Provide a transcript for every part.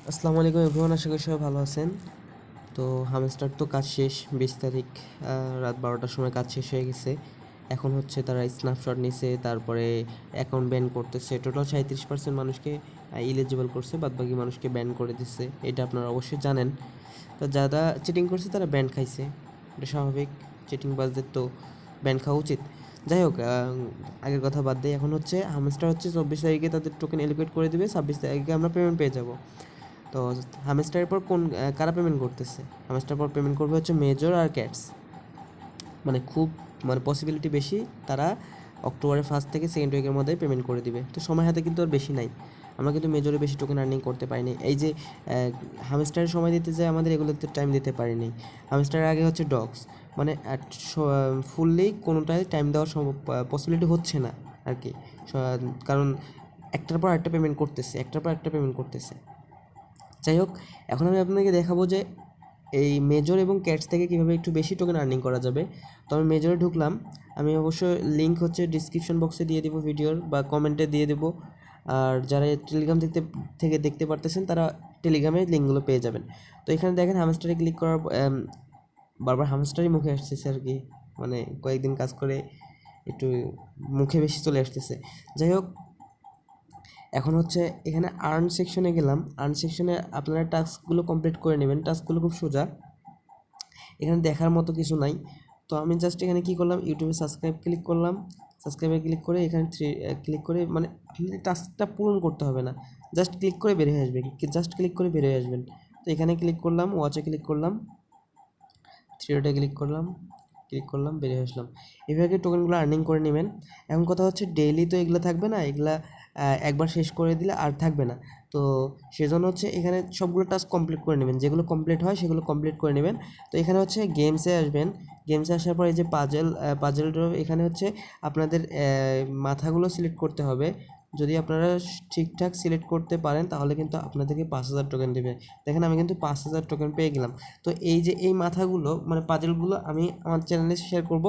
আসসালামু আলাইকুম এভরিওয়ান, আশা করি সবাই ভালো আছেন। তো হামস্টার তো কাজ শেষ, 20 তারিখ রাত 12টার সময় কাজ শেষ হয়ে গেছে। এখন হচ্ছে তারা স্ন্যাপশট নিছে, তারপরে অ্যাকাউন্ট ব্যান করতেছে। টোটাল 37% মানুষকে ইলিজিবল করছে, বাদবাকি মানুষকে ব্যান করে দিচ্ছে। এটা আপনারা অবশ্যই জানেন। তো যারা চিটিং করছে তারা ব্যান খাইছে, এটা স্বাভাবিক। চিটিং বাজদের তো ব্যান খাওয়া উচিত। যাই হোক, আগের কথা বাদ দিয়ে এখন হচ্ছে হামস্টার হচ্ছে 24 তারিখে তাদের টোকেন এলোকেট করে দিবে, 26 তারিখে আমরা পেমেন্ট পেয়ে যাব। তো হামস্টারের পর কারা পেমেন্ট করতেছে? হামস্টার পর পেমেন্ট করবে হচ্ছে মেজর আর ক্যাটস। মানে খুব পসিবিলিটি বেশি তারা অক্টোবরের 1st থেকে 2nd উইকের মধ্যে পেমেন্ট করে দিবে। তো সময় হাতে কিন্তু আর বেশি নাই, আমরা কিন্তু মেজরে বেশি টোকেন আর্নিং করতে পারিনি। এই যে হামস্টারের সময় দিতে যায় আমাদের, এগুলোতে টাইম দিতে পারিনি। হামস্টারের আগে হচ্ছে ডগস, মানে ফুললি কোনোটাই টাইম দেওয়ার পসিবিলিটি হচ্ছে না আর কি। কারণ একটার পর একটা পেমেন্ট করতেছে, একটার পর একটা পেমেন্ট করতেছে। যাই হোক, এখন আমি আপনাকে দেখাবো যে এই মেজর এবং ক্যাটস থেকে কীভাবে একটু বেশি টোকেন আর্নিং করা যাবে। তো আমি মেজরে ঢুকলাম। আমি অবশ্য লিঙ্ক হচ্ছে ডিসক্রিপশন বক্সে দিয়ে দেবো ভিডিওর, বা কমেন্টে দিয়ে দেবো। আর যারা টেলিগ্রাম থেকে দেখতে পারতেছেন তারা টেলিগ্রামে লিঙ্কগুলো পেয়ে যাবেন। তো এখানে দেখেন হামস্টারে ক্লিক করার বারবার হামস্টারই মুখে আসতেছে আর কি, মানে কয়েকদিন কাজ করে একটু মুখে বেশি চলে আসতেছে। যাই হোক, এখন হচ্ছে এখানে আর্ন সেকশনে গেলাম। আর্ন সেকশনে আপনারা টাস্কগুলো কমপ্লিট করে নেবেন। টাস্কগুলো খুব সোজা, এখানে দেখার মতো কিছু নাই। তো আমি জাস্ট এখানে কী করলাম, ইউটিউবে সাবস্ক্রাইব ক্লিক করলাম। সাবস্ক্রাইবে ক্লিক করে এখানে ক্লিক করে, মানে আপনাদের টাস্কটা পূরণ করতে হবে না, জাস্ট ক্লিক করে বের হয়ে আসবে, জাস্ট ক্লিক করে বের হয়ে আসবেন। তো এখানে ক্লিক করলাম, ওয়াচে ক্লিক করলাম, থ্রি ক্লিক করলাম, বেরিয়ে আসলাম। এভাবে টোকেনগুলো আর্নিং করে নেবেন। এখন কথা হচ্ছে ডেইলি তো এগুলো থাকবে না, এগুলা একবার শেষ করে দিলে আর থাকবে না। তো সেজন্য হচ্ছে এখানে সবগুলো টাস্ক কমপ্লিট করে নেবেন, যেগুলো কমপ্লিট হয় সেগুলো কমপ্লিট করে নেবেন। তো এখানে হচ্ছে গেমসে আসবেন। গেমসে আসার পর এই যে পাজেল এখানে হচ্ছে আপনাদের মাথাগুলো সিলেক্ট করতে হবে। যদি আপনারা ঠিকঠাক সিলেক্ট করতে পারেন তাহলে কিন্তু আপনাদেরকে 5,000 টোকেন দেবে। দেখেন আমি কিন্তু 5,000 টোকেন পেয়ে গেলাম। তো এই যে এই মাথাগুলো, মানে পাজেলগুলো আমি আমার চ্যানেলে শেয়ার করব।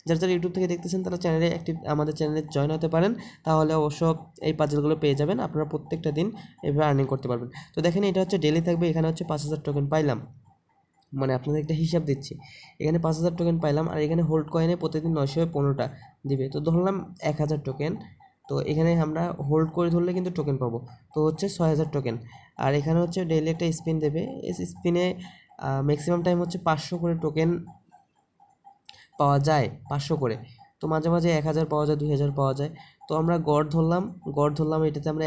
যারা যারা ইউটিউব থেকে দেখতেছেন তারা চ্যানেলে আমাদের চ্যানেলে জয়েন হতে পারেন, তাহলে অবশ্য এই পাজেলগুলো পেয়ে যাবেন। আপনারা প্রত্যেকটা দিন এভাবে আর্নিং করতে পারবেন। তো দেখেন এটা হচ্ছে ডেলি থাকবে, এখানে হচ্ছে 5,000 টোকেন পাইলাম। মানে আপনাদের একটা হিসাব দিচ্ছি, এখানে 5,000 টোকেন পাইলাম, আর এখানে হোল্ড কয়েনে প্রতিদিন 915টা দিবে। তো ধরলাম 1,000 টোকেন। তো এখানে আমরা হোল্ড করে ধরলে কিন্তু টোকেন পাবো, তো হচ্ছে 6,000 টোকেন। আর এখানে হচ্ছে ডেইলি একটা স্পিন দেবে, এই স্পিনে ম্যাক্সিমাম টাইম হচ্ছে 500 করে টোকেন পাওয়া যায়, 500 করে। তো মাঝে মাঝে 1,000 পাওয়া যায়, 2,000 পাওয়া যায়। তো আমরা গড় ধরলাম এটাতে আমরা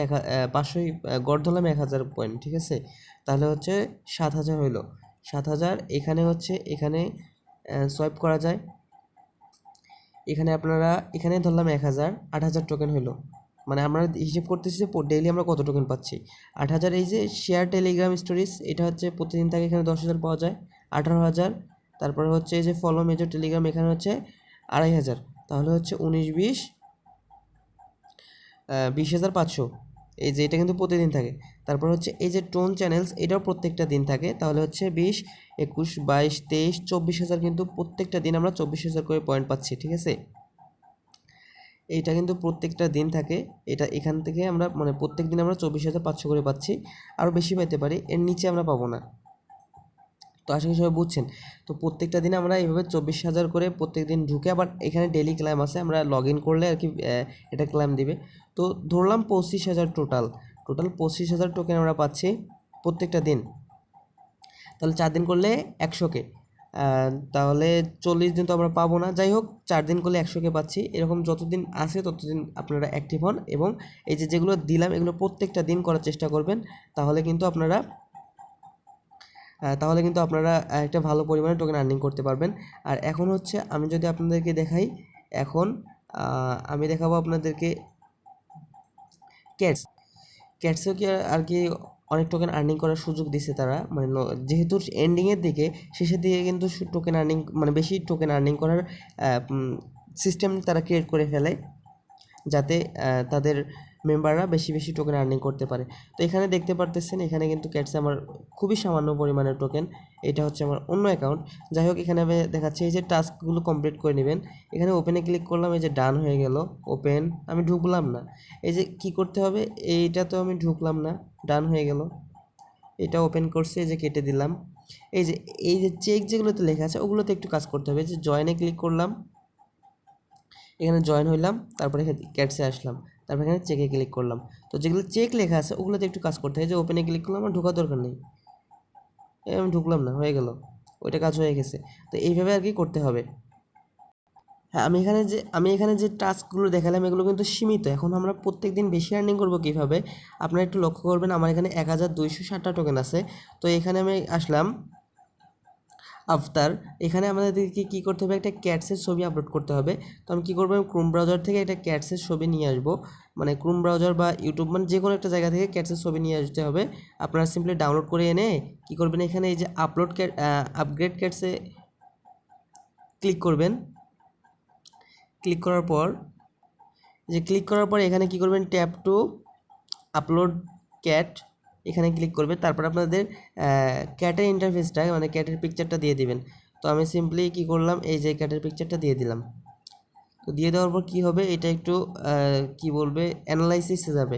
500 গড় ধরলাম 1,000 পয়েন্ট, ঠিক আছে। তাহলে হচ্ছে 7,000 হইলো। 7,000 এখানে হচ্ছে, এখানে সোয়াইপ করা যায়। এখানে আপনারা এখানে ধরলাম 1,000, 8,000 টোকেন হইলো। মানে আমরা হিসেব করতেছি যে ডেইলি আমরা কত টোকেন পাচ্ছি। 8,000 এই যে শেয়ার টেলিগ্রাম স্টোরিজ, এটা হচ্ছে প্রতিদিন থাকে, এখানে 10,000 পাওয়া যায়। 18,000। তারপরে হচ্ছে এই যে ফলো মেজর টেলিগ্রাম, এখানে হচ্ছে 2,500। তাহলে হচ্ছে 19, 20, 20,500। এই যে এটা কিন্তু প্রতিদিন থাকে। তারপর হচ্ছে এই যে টোন চ্যানেলস, এটাও প্রত্যেকটা দিন থাকে। তাহলে হচ্ছে 20, 21, 22, 23, 24,000, কিন্তু প্রত্যেকটা দিন আমরা 24,000 করে পয়েন্ট পাচ্ছি, ঠিক আছে। এইটা কিন্তু প্রত্যেকটা দিন থাকে। এটা এখান থেকে আমরা প্রত্যেক দিন আমরা 24,500 করে পাচ্ছি, আরও বেশি পাইতে পারি, এর নিচে আমরা পাবো না। তো আশা করি সবাই বুঝছেন। তো প্রত্যেকটা দিনে আমরা এইভাবে 24,000 করে প্রত্যেক দিন ঢুকে, আবার এখানে ডেলি ক্লাইম আছে, আমরা লগ ইন করলে আর কি এটা ক্লাইম দিবে। তো ধরলাম 25,000 টোটাল 25,000 টোকেন আমরা পাচ্ছি প্রত্যেকটা দিন। তাহলে 4 দিন করলে 100K, তাহলে 40 দিন তো আমরা পাবো না। যাই হোক, 4 দিন করলে 100K পাচ্ছি। এরকম যতদিন আছে ততদিন আপনারা অ্যাক্টিভ হন, এবং এই যে যেগুলো দিলাম এগুলো প্রত্যেকটা দিন করার চেষ্টা করবেন। তাহলে কিন্তু আপনারা একটা ভালো পরিমাণে টোকেন আর্নিং করতে পারবেন। আর এখন হচ্ছে আমি যদি আপনাদেরকে দেখাই, এখন আমি দেখাবো আপনাদেরকে ক্যাটস। ক্যাটসেও কি আর কি অনেক টোকেন আর্নিং করার সুযোগ দিছে তারা, যেহেতু এন্ডিংয়ের দিকে, শেষের দিকে কিন্তু টোকেন আর্নিং, বেশি টোকেন আর্নিং করার সিস্টেম তারা ক্রিয়েট করে ফেলে, যাতে তাদের মেম্বাররা বেশি বেশি টোকেন আর্নিং করতে পারে। তো এখানে দেখতে পারতেছেন, এখানে কিন্তু ক্যাটসে আমার খুবই সামান্য পরিমাণের টোকেন। এটা হচ্ছে আমার অন্য অ্যাকাউন্ট। যাই হোক, এখানে আমি দেখাচ্ছি এই যে টাস্কগুলো কমপ্লিট করে নেবেন। এখানে ওপেনে ক্লিক করলাম, এই যে ডান হয়ে গেল। ওপেন, আমি ঢুকলাম না। এই যে কি করতে হবে, এইটা তো আমি ঢুকলাম না, ডান হয়ে গেল। এটা ওপেন করছি, এই যে কেটে দিলাম। এই যে চেক যেগুলোতে লেখা আছে ওগুলোতে একটু কাজ করতে হবে। যে জয়েনে ক্লিক করলাম, এখানে জয়েন হইলাম, তারপরে এখানে ক্যাটসে আসলাম, তারপরে এখানে চেকে ক্লিক করলাম। তো যেগুলো চেক লেখা আছে ওগুলোতে একটু কাজ করতে হয়। যে ওপেনে ক্লিক করলাম, আমার ঢোকার দরকার নেই, আমি ঢুকলাম না, হয়ে গেল, ওইটা কাজ হয়ে গেছে। তো এইভাবে আর কি করতে হবে। হ্যাঁ, আমি এখানে যে টাস্কগুলো দেখালাম এগুলো কিন্তু সীমিত। এখন আমরা প্রত্যেক দিন বেশি আর্নিং করবো কীভাবে, আপনারা একটু লক্ষ্য করবেন। আমার এখানে 1260টা টোকেন আছে। তো এখানে আমি আসলাম আফতার। এখানে আমাদেরকে কী করতে হবে, একটা ক্যাটসের ছবি আপলোড করতে হবে। তো আমি কী করবো, আমি ক্রোম ব্রাউজার থেকে একটা ক্যাটসের ছবি নিয়ে আসবো, মানে ক্রোম ব্রাউজার বা ইউটিউব, মানে যে কোনো একটা জায়গা থেকে ক্যাটসের ছবি নিয়ে আসতে হবে। আপনারা সিম্পলি ডাউনলোড করে এনে কী করবেন, এখানে এই যে আপগ্রেড ক্যাটসে ক্লিক করবেন। ক্লিক করার পর এখানে কী করবেন, ট্যাপ টু আপলোড ক্যাট, এখানে ক্লিক করবেন। তারপর আপনাদের ক্যাটের ইন্টারফেসটা, মানে ক্যাটের পিকচারটা দিয়ে দিবেন। তো আমি সিম্পলি কী করলাম, এই যে ক্যাটের পিকচারটা দিয়ে দিলাম। তো দিয়ে দেওয়ার পর কী হবে, এটা একটু কী বলবে, অ্যানালাইসিসে যাবে।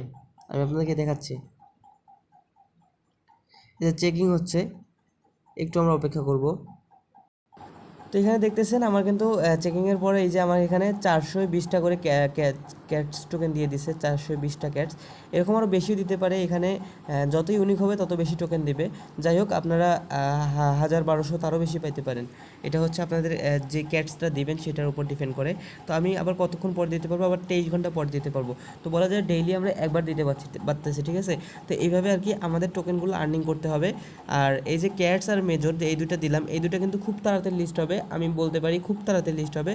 আমি আপনাদেরকে দেখাচ্ছি। এটা চেকিং হচ্ছে, একটু আমরা অপেক্ষা করব। তো এখানে দেখতেছেন আমার কিন্তু চেকিংয়ের পরে এই যে আমার এখানে 420টা করে ক্যাটস টোকেন দিয়ে দিছে, 420টা ক্যাটস। এরকম আরও বেশিও দিতে পারে। এখানে যত ইউনিক হবে তত বেশি টোকেন দিবে। যাই হোক, আপনারা 1000-1200 তারও বেশি পাইতে পারেন। এটা হচ্ছে আপনাদের যে ক্যাটসটা দিবেন সেটার উপর ডিপেন্ড করে। তো আমি আবার কতক্ষণ পর দিতে পারবো, আবার 23 ঘন্টা পর দিতে পারবো। তো বলা যায় ডেইলি আমরা একবার দিতে পারতেছি, ঠিক আছে। তো এইভাবে আর কি আমাদের টোকেনগুলো আর্নিং করতে হবে। আর এই যে ক্যাটস আর মেজর, এই দুটো দিলাম, এই দুটো কিন্তু খুব তাড়াতাড়ি লিস্ট হবে, আমি বলতে পারি খুব তাড়াতাড়ি লিস্ট হবে।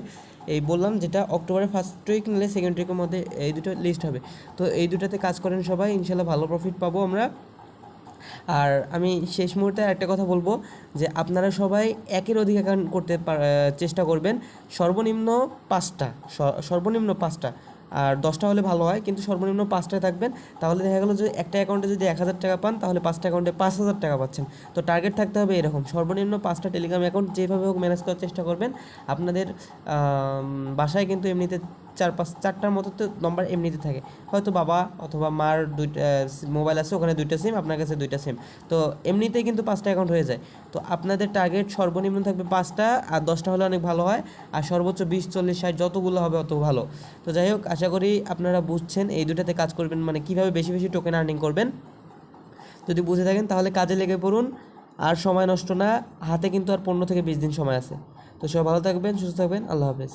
এই বললাম যেটা অক্টোবরের ফার্স্ট উইক নিলে সেকেন্ড উইকের মধ্যে এই দুটো লিস্ট হবে। তো এই দুটাতে কাজ করেন সবাই, ইনশাল্লাহ ভালো প্রফিট পাবো আমরা। আর আমি শেষ মুহূর্তে একটা কথা বলবো, যে আপনারা সবাই একের অধিক অ্যাকাউন্ট করতে চেষ্টা করবেন। সর্বনিম্ন 5টা, সর্বনিম্ন 5টা, আর 10টা হলে ভালো হয়, কিন্তু সর্বনিম্ন 5টায় থাকবেন। তাহলে দেখা গেলো যে একটা অ্যাকাউন্টে যদি 1000 টাকা পান, তাহলে 5টা অ্যাকাউন্টে 5000 টাকা পাচ্ছেন। তো টার্গেট থাকতে হবে এরকম, সর্বনিম্ন 5টা টেলিগ্রাম অ্যাকাউন্ট যেভাবে হোক ম্যানেজ করার চেষ্টা করবেন। আপনাদের বাসায় কিন্তু এমনিতে 4-5-4টার মতো তো নম্বর এমনিতে থাকে, হয়তো বাবা অথবা মার দুইটা মোবাইল আছে, ওখানে 2টা সিম, আপনার কাছে 2টা সিম, তো এমনিতেই কিন্তু 5টা অ্যাকাউন্ট হয়ে যায়। তো আপনাদের টার্গেট সর্বনিম্ন থাকবে 5টা, আর 10টা হলে অনেক ভালো হয়, আর সর্বোচ্চ 20-40-60 যতগুলো হবে অত ভালো। তো যাই হোক, আশা করি আপনারা বুঝছেন, এই দুটাতে কাজ করবেন, মানে কীভাবে বেশি বেশি টোকেন আর্নিং করবেন। যদি বুঝে থাকেন তাহলে কাজে লেগে পড়ুন, আর সময় নষ্ট না, হাতে কিন্তু আর 15 থেকে 20 দিন সময় আছে। তো সবাই ভালো থাকবেন, সুস্থ থাকবেন, আল্লাহ হাফেজ।